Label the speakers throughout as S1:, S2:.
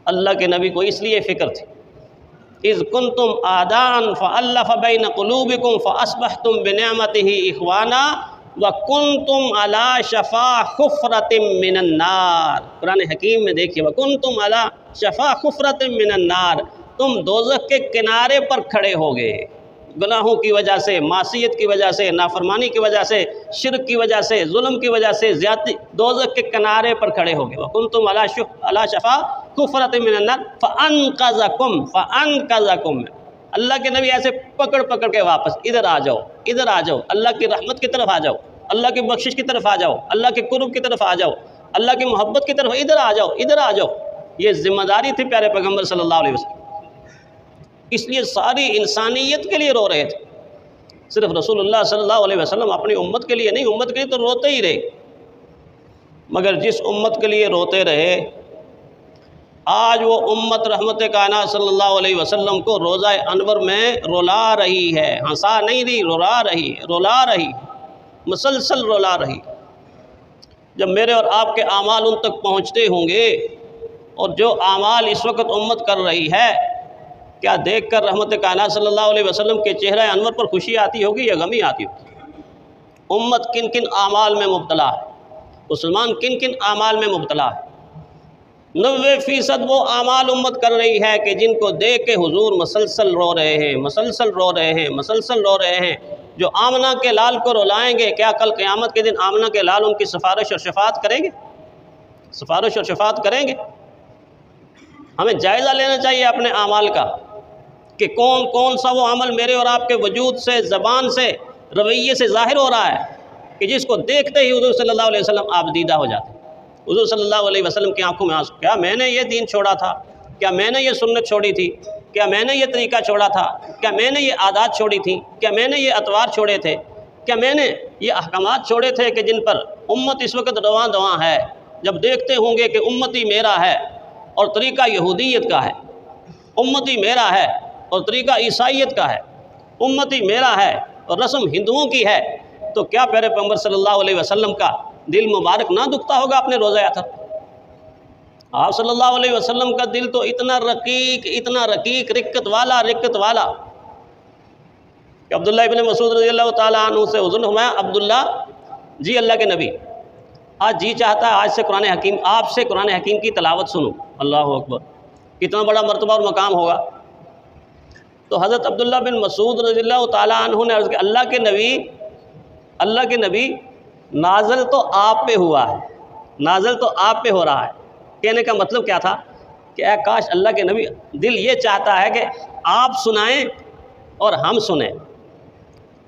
S1: اللہ کے نبی کو اس لیے فکر تھی، اذ کنتم اعداء فالف بین قلوبکم فاصبحتم بنعمتہ اخوانا وکنتم علی شفا حفرۃ من النار۔ قرآن حکیم میں دیکھیے، وکنتم علی شفا حفرۃ من النار، تم دوزخ کے کنارے پر کھڑے ہو گئے، گناہوں کی وجہ سے، معصیت کی وجہ سے، نافرمانی کی وجہ سے، شرک کی وجہ سے، ظلم کی وجہ سے، زیادتی، دوزخ کے کنارے پر کھڑے ہو گئے۔ وَكُنْتُمْ عَلَى شَفَا حُفْرَةٍ مِّنَ النَّارِ فَأَنْقَذَكُمْ اللہ کے نبی ایسے پکڑ پکڑ کے واپس، ادھر آ جاؤ، ادھر آ جاؤ، اللہ کی رحمت کی طرف آ جاؤ، اللہ کی بخشش کی طرف آ جاؤ، اللہ کے قرب کی طرف آ جاؤ، اللہ کی محبت کی طرف، ادھر آ جاؤ، ادھر آ جاؤ۔ یہ ذمہ داری تھی پیارے پیغمبر صلی اللہ علیہ وسلم، اس لیے ساری انسانیت کے لیے رو رہے تھے، صرف رسول اللہ صلی اللہ علیہ وسلم اپنی امت کے لیے نہیں، امت کے لیے تو روتے ہی رہے، مگر جس امت کے لیے روتے رہے، آج وہ امت رحمت کائنات صلی اللہ علیہ وسلم کو روزہ انور میں رلا رہی ہے، ہنسا نہیں رہی، رلا رہی، مسلسل رلا رہی۔ جب میرے اور آپ کے اعمال ان تک پہنچتے ہوں گے، اور جو اعمال اس وقت امت کر رہی ہے، کیا دیکھ کر رحمت کائنات صلی اللہ علیہ وسلم کے چہرہ انور پر خوشی آتی ہوگی یا غمی آتی ہوگی؟ امت کن کن اعمال میں مبتلا ہے، مسلمان کن کن اعمال میں مبتلا ہے؟ 90% وہ اعمال امت کر رہی ہے کہ جن کو دیکھ کے حضور مسلسل رو رہے ہیں، مسلسل رو رہے ہیں، مسلسل رو رہے ہیں۔ جو آمنہ کے لال کو رلائیں گے، کیا کل قیامت کے دن آمنہ کے لال ان کی سفارش اور شفاعت کریں گے؟ سفارش اور شفاعت کریں گے؟ ہمیں جائزہ لینا چاہیے اپنے اعمال کا کہ کون کون سا وہ عمل میرے اور آپ کے وجود سے، زبان سے، رویے سے ظاہر ہو رہا ہے کہ جس کو دیکھتے ہی حضور صلی اللہ علیہ وسلم آپ دیدہ ہو جاتے ہیں۔ حضور صلی اللہ علیہ وسلم کی آنکھوں میں آنسو، کیا میں نے یہ دین چھوڑا تھا؟ کیا میں نے یہ سنت چھوڑی تھی؟ کیا میں نے یہ طریقہ چھوڑا تھا؟ کیا میں نے یہ عادات چھوڑی تھی؟ کیا میں نے یہ اطوار چھوڑے تھے؟ کیا میں نے یہ احکامات چھوڑے تھے کہ جن پر امت اس وقت رواں دواں ہے؟ جب دیکھتے ہوں گے کہ امتی میرا ہے اور طریقہ یہودیت کا ہے، امتی میرا ہے اور طریقہ عیسائیت کا ہے، امتی میرا ہے اور رسم ہندوؤں کی ہے، تو کیا پیارے پیغمبر صلی اللہ علیہ وسلم کا دل مبارک نہ دکھتا ہوگا اپنے روزہ اطہر؟ آپ صلی اللہ علیہ وسلم کا دل تو اتنا رقیق، رقت والا کہ عبداللہ ابن مسعود رضی اللہ تعالیٰ عنہ سے حضور نے فرمایا، عبداللہ جی اللہ کے نبی، آج جی چاہتا ہے آج سے قرآن حکیم، آپ سے قرآن حکیم کی تلاوت سنوں۔ اللہ اکبر، کتنا بڑا مرتبہ اور مقام ہوگا۔ تو حضرت عبداللہ بن مسعود رضی اللہ تعالیٰ عنہ نے عرض کیا، اللہ کے نبی نازل تو آپ پہ ہوا ہے، نازل تو آپ پہ ہو رہا ہے۔ کہنے کا مطلب کیا تھا کہ اے کاش اللہ کے نبی، دل یہ چاہتا ہے کہ آپ سنائیں اور ہم سنیں۔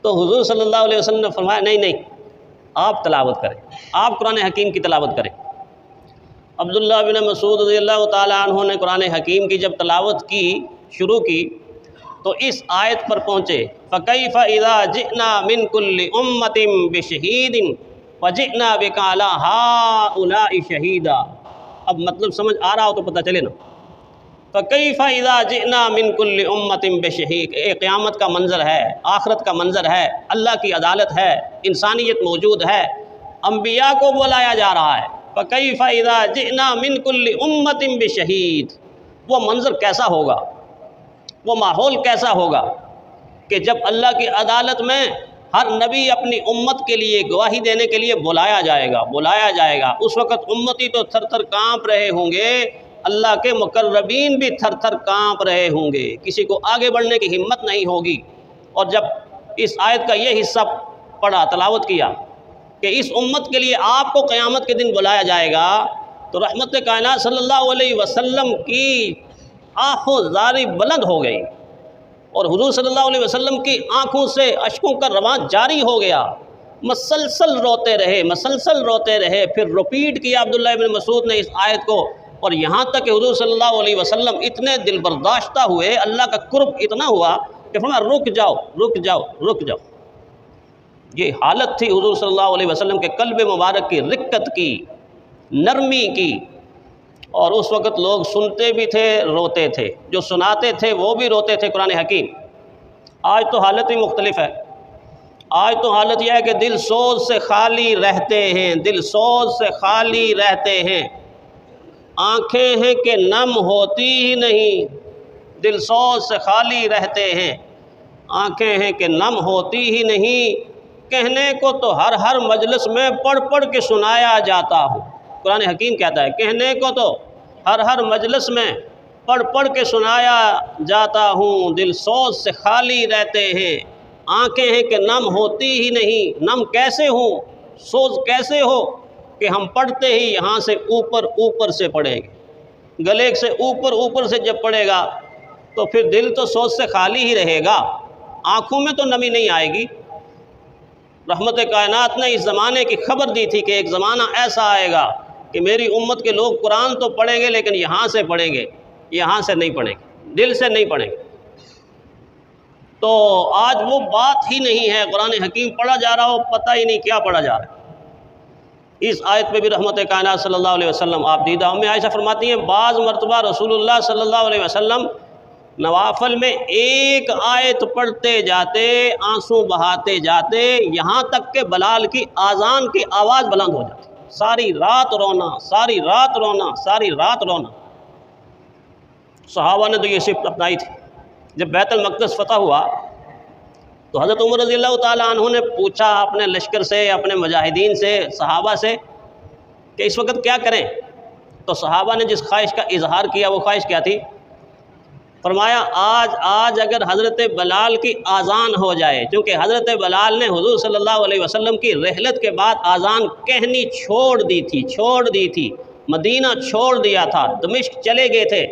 S1: تو حضور صلی اللہ علیہ وسلم نے فرمایا، نہیں، آپ تلاوت کریں، آپ قرآن حکیم کی تلاوت کریں۔ عبداللہ بن مسعود رضی اللہ تعالیٰ عنہ نے قرآن حکیم کی جب تلاوت کی شروع کی تو اس آیت پر پہنچے، فَكَيْفَ إِذَا جِئْنَا مِن كُلِّ أُمَّةٍ بِشَهِيدٍ وَجِئْنَا بِكَ عَلَىٰ هَٰؤُلَاءِ شَهِيدًا۔ اب مطلب سمجھ آ رہا ہو تو پتہ چلے نا۔ فَكَيْفَ إِذَا جِئْنَا مِن كُلِّ أُمَّةٍ بِشَهِيدٍ، قیامت کا منظر ہے، آخرت کا منظر ہے، اللہ کی عدالت ہے، انسانیت موجود ہے، انبیاء کو بلایا جا رہا ہے۔ فَكَيْفَ إِذَا جِئْنَا مِن كُلِّ أُمَّةٍ بِشَهِيدٍ، وہ منظر کیسا ہوگا، وہ ماحول کیسا ہوگا کہ جب اللہ کی عدالت میں ہر نبی اپنی امت کے لیے گواہی دینے کے لیے بلایا جائے گا۔ اس وقت امتی تو تھر تھر کانپ رہے ہوں گے، اللہ کے مقربین بھی تھر تھر کانپ رہے ہوں گے، کسی کو آگے بڑھنے کی ہمت نہیں ہوگی۔ اور جب اس آیت کا یہ حصہ پڑھا، تلاوت کیا کہ اس امت کے لیے آپ کو قیامت کے دن بلایا جائے گا، تو رحمت کائنات صلی اللہ علیہ وسلم کی آنکھوں زاری بلند ہو گئی، اور حضور صلی اللہ علیہ وسلم کی آنکھوں سے اشکوں کا رواں جاری ہو گیا، مسلسل روتے رہے۔ پھر رپیٹ کیا عبداللہ ابن مسعود نے اس آیت کو، اور یہاں تک کہ حضور صلی اللہ علیہ وسلم اتنے دل برداشتہ ہوئے، اللہ کا قرب اتنا ہوا کہ فرمایا رک جاؤ۔ یہ حالت تھی حضور صلی اللہ علیہ وسلم کے قلب مبارک کی، رقت کی، نرمی کی۔ اور اس وقت لوگ سنتے بھی تھے، روتے تھے، جو سناتے تھے وہ بھی روتے تھے قرآن حکیم۔ آج تو حالت ہی مختلف ہے، آج تو حالت یہ ہے کہ دل سوز سے خالی رہتے ہیں، آنکھیں ہیں کہ نم ہوتی ہی نہیں، دل سوز سے خالی رہتے ہیں۔ آنکھیں ہیں کہ نم ہوتی ہی نہیں، کہنے کو تو ہر مجلس میں پڑھ پڑھ کے سنایا جاتا ہوں۔ قرآن حکیم کہتا ہے کہنے کو تو ہر مجلس میں پڑھ پڑھ کے سنایا جاتا ہوں، دل سوز سے خالی رہتے ہیں۔ آنکھیں ہیں کہ نم ہوتی ہی نہیں، نم کیسے ہوں، سوز کیسے ہو کہ ہم پڑھتے ہی یہاں سے اوپر سے پڑھیں گے، گلے سے اوپر سے جب پڑھے گا تو پھر دل تو سوز سے خالی ہی رہے گا، آنکھوں میں تو نمی نہیں آئے گی۔ رحمت کائنات نے اس زمانے کی خبر دی تھی کہ ایک زمانہ ایسا آئے گا کہ میری امت کے لوگ قرآن تو پڑھیں گے لیکن یہاں سے پڑھیں گے، یہاں سے نہیں پڑھیں گے، دل سے نہیں پڑھیں گے۔ تو آج وہ بات ہی نہیں ہے، قرآن حکیم پڑھا جا رہا ہو پتہ ہی نہیں کیا پڑھا جا رہا ہے۔ اس آیت پہ بھی رحمت کائنات صلی اللہ علیہ وسلم آپ دیدہ ام عائشہ فرماتی ہیں بعض مرتبہ رسول اللہ صلی اللہ علیہ وسلم نوافل میں ایک آیت پڑھتے جاتے، آنسو بہاتے جاتے، یہاں تک کہ بلال کی اذان کی آواز بلند ہو جاتی، ساری رات رونا، ساری رات رونا، ساری رات رونا۔ صحابہ نے تو یہ صفت اپنائی تھی۔ جب بیت المقدس فتح ہوا تو حضرت عمر رضی اللہ تعالیٰ عنہ نے پوچھا اپنے لشکر سے، اپنے مجاہدین سے، صحابہ سے کہ اس وقت کیا کریں؟ تو صحابہ نے جس خواہش کا اظہار کیا وہ خواہش کیا تھی؟ فرمایا آج اگر حضرت بلال کی اذان ہو جائے، چونکہ حضرت بلال نے حضور صلی اللہ علیہ وسلم کی رحلت کے بعد اذان کہنی چھوڑ دی تھی، مدینہ چھوڑ دیا تھا، دمشق چلے گئے تھے،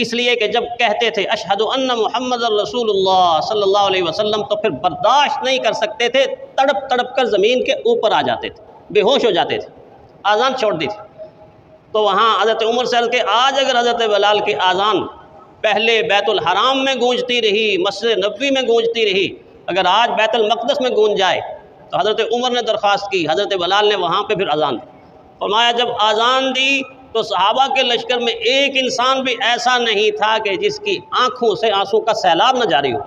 S1: اس لیے کہ جب کہتے تھے اشہد ان محمد رسول اللہ صلی اللہ علیہ وسلم تو پھر برداشت نہیں کر سکتے تھے، تڑپ کر زمین کے اوپر آ جاتے تھے، بے ہوش ہو جاتے تھے، اذان چھوڑ دی تھی۔ تو وہاں حضرت عمر سے عرض کہ آج اگر حضرت بلال کی اذان پہلے بیت الحرام میں گونجتی رہی، مسجد نبوی میں گونجتی رہی، اگر آج بیت المقدس میں گونج جائے تو حضرت عمر نے درخواست کی، حضرت بلال نے وہاں پہ پھر اذان دی۔ فرمایا جب اذان دی تو صحابہ کے لشکر میں ایک انسان بھی ایسا نہیں تھا کہ جس کی آنکھوں سے آنسو کا سیلاب نہ جاری ہو۔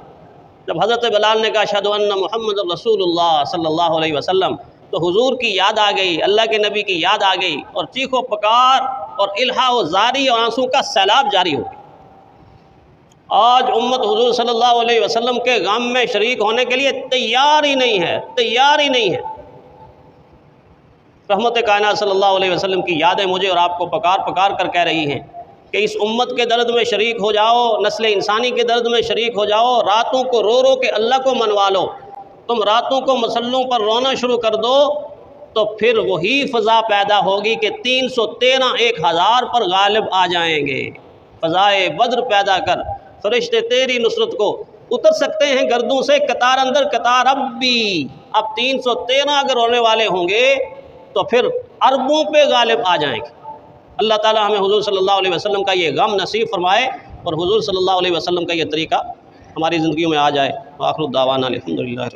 S1: جب حضرت بلال نے کہا اشہد ان محمد رسول اللہ صلی اللہ علیہ وسلم تو حضور کی یاد آ گئی، اللہ کے نبی کی یاد آ گئی، اور چیخ و پکار اور الہا و زاری اور آنسو کا سیلاب جاری ہو گیا۔ آج امت حضور صلی اللہ علیہ وسلم کے غم میں شریک ہونے کے لیے تیار ہی نہیں ہے۔ رحمت کائنات صلی اللہ علیہ وسلم کی یادیں مجھے اور آپ کو پکار کر کہہ رہی ہیں کہ اس امت کے درد میں شریک ہو جاؤ، نسل انسانی کے درد میں شریک ہو جاؤ، راتوں کو رو کے اللہ کو منوا لو۔ تم راتوں کو مسلوں پر رونا شروع کر دو تو پھر وہی فضا پیدا ہوگی کہ 313 1000 پر غالب آ جائیں گے۔ فضائے بدر پیدا کر، فرشتے تیری نصرت کو اتر سکتے ہیں گردوں سے قطار اندر قطار اب بھی۔ اب 313 اگر ہونے والے ہوں گے تو پھر اربوں پہ غالب آ جائیں گے۔ اللہ تعالی ہمیں حضور صلی اللہ علیہ وسلم کا یہ غم نصیب فرمائے اور حضور صلی اللہ علیہ وسلم کا یہ طریقہ ہماری زندگیوں میں آ جائے۔ وآخر الدعوانا الحمدللہ۔